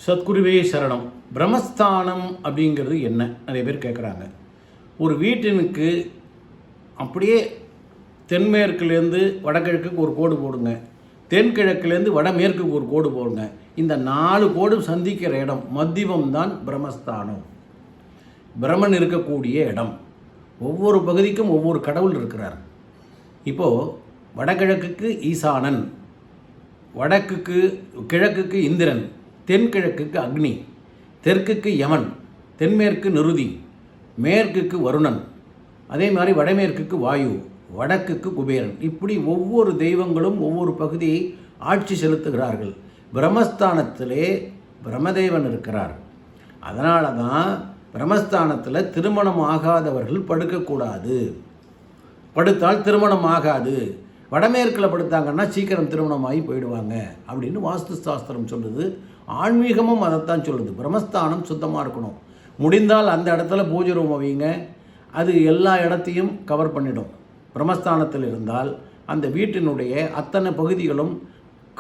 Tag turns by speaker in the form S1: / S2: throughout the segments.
S1: சத்குருவே சரணம். பிரம்மஸ்தானம் அப்படிங்கிறது என்ன? நிறைய பேர் கேட்குறாங்க. ஒரு வீட்டினுக்கு அப்படியே தென்மேற்குலேருந்து வடகிழக்குக்கு ஒரு கோடு போடுங்க, தென்கிழக்குலேருந்து வடமேற்குக்கு ஒரு கோடு போடுங்க. இந்த 4 கோடு சந்திக்கிற இடம் மத்தியமம் தான் பிரம்மஸ்தானம். பிரம்மன் இருக்கக்கூடிய இடம். ஒவ்வொரு பகுதிக்கும் ஒவ்வொரு கடவுள் இருக்கிறார். இப்போது வடகிழக்குக்கு ஈசானன், கிழக்குக்கு இந்திரன், தென்கிழக்குக்கு அக்னி, தெற்குக்கு யமன், தென்மேற்கு நிருதி, மேற்குக்கு வருணன், அதே மாதிரி வடமேற்குக்கு வாயு, வடக்குக்கு குபேரன். இப்படி ஒவ்வொரு தெய்வங்களும் ஒவ்வொரு பகுதியை ஆட்சி செலுத்துகிறார்கள். பிரம்மஸ்தானத்திலே பிரம்மதேவன் இருக்கிறார். அதனால தான் பிரம்மஸ்தானத்தில் திருமணம் ஆகாதவர்கள் படுக்கக்கூடாது. படுத்தால் திருமணம் ஆகாது. வடமேற்கில் படுத்தாங்கன்னா சீக்கிரம் திருமணமாகி போயிடுவாங்க அப்படின்னு வாஸ்து சாஸ்திரம் சொல்லுது. ஆன்மீகமும் அதைத்தான் சொல்லுது. பிரம்மஸ்தானம் சுத்தமாக இருக்கணும். முடிந்தால் அந்த இடத்துல பூஜை ரூம் வைங்க. அது எல்லா இடத்தையும் கவர் பண்ணிடும். பிரம்மஸ்தானத்தில் இருந்தால் அந்த வீட்டினுடைய அத்தனை பகுதிகளும்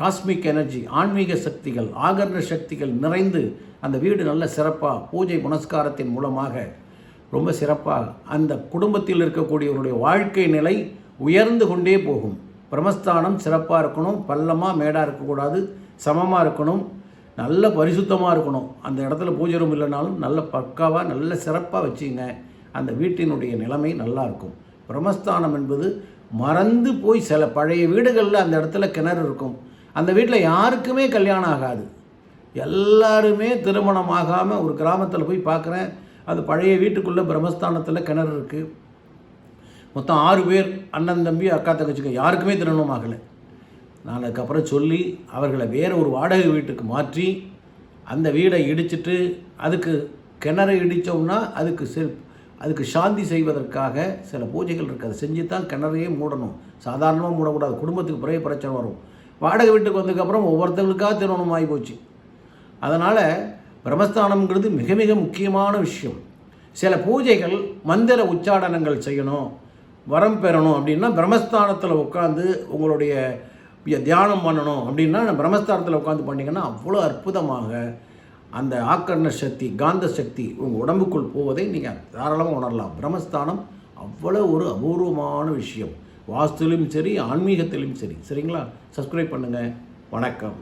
S1: காஸ்மிக் எனர்ஜி, ஆன்மீக சக்திகள், ஆகர்ண சக்திகள் நிறைந்து அந்த வீடு நல்ல சிறப்பாக பூஜை புனஸ்காரத்தின் மூலமாக ரொம்ப சிறப்பாக அந்த குடும்பத்தில் இருக்கக்கூடியவருடைய வாழ்க்கை நிலை உயர்ந்து கொண்டே போகும். பிரம்மஸ்தானம் சிறப்பாக இருக்கணும். பள்ளமாக மேடாக இருக்கக்கூடாது, சமமாக இருக்கணும், நல்ல பரிசுத்தமாக இருக்கணும். அந்த இடத்துல பூஜை ரூம் இல்லைனாலும் நல்ல பக்காவாக நல்ல சிறப்பாக வச்சுங்க. அந்த வீட்டினுடைய நிலைமை நல்லாயிருக்கும். பிரம்மஸ்தானம் என்பது மறந்து போய் சில பழைய வீடுகளில் அந்த இடத்துல கிணறு இருக்கும். அந்த வீட்டில் யாருக்குமே கல்யாணம் ஆகாது. எல்லாருமே திருமணம் ஆகாமல் ஒரு கிராமத்தில் போய் பார்க்குறேன். அது பழைய வீட்டுக்குள்ளே பிரம்மஸ்தானத்தில் கிணறு இருக்குது. மொத்தம் 6 பேர், அண்ணன் தம்பி அக்கா தங்கச்சிங்க, யாருக்குமே திருமணம் ஆகலை. நான் அதுக்கப்புறம் சொல்லி அவர்களை வேறு ஒரு வாடகை வீட்டுக்கு மாற்றி அந்த வீடை இடிச்சிட்டு அதுக்கு கிணறு இடித்தோம்னா அதுக்கு சாந்தி செய்வதற்காக சில பூஜைகள் இருக்குது. அதை செஞ்சு தான் கிணறையே மூடணும். சாதாரணமாக மூடக்கூடாது. குடும்பத்துக்கு பிறகு பிரச்சனை வரும். வாடகை வீட்டுக்கு வந்ததுக்கப்புறம் ஒவ்வொருத்தங்களுக்காக திருமணம் ஆகி போச்சு. அதனால் பிரம்மஸ்தானம்ங்கிறது மிக மிக முக்கியமான விஷயம். சில பூஜைகள் மந்திர உச்சாடனங்கள் செய்யணும், வரம் பெறணும் அப்படின்னா பிரம்மஸ்தானத்தில் உட்காந்து உங்களுடைய தியானம் பண்ணணும் அப்படின்னா பிரம்மஸ்தானத்தில் உட்காந்து பண்ணிங்கன்னா அவ்வளோ அற்புதமாக அந்த ஆக்கர்ண சக்தி, காந்த சக்தி உங்கள் உடம்புக்குள் போவதை நீங்கள் தாராளமாக உணரலாம். பிரம்மஸ்தானம் அவ்வளோ ஒரு அபூர்வமான விஷயம். வாஸ்துலையும் சரி, ஆன்மீகத்திலையும் சரி. சரிங்களா? சப்ஸ்கிரைப் பண்ணுங்கள். வணக்கம்.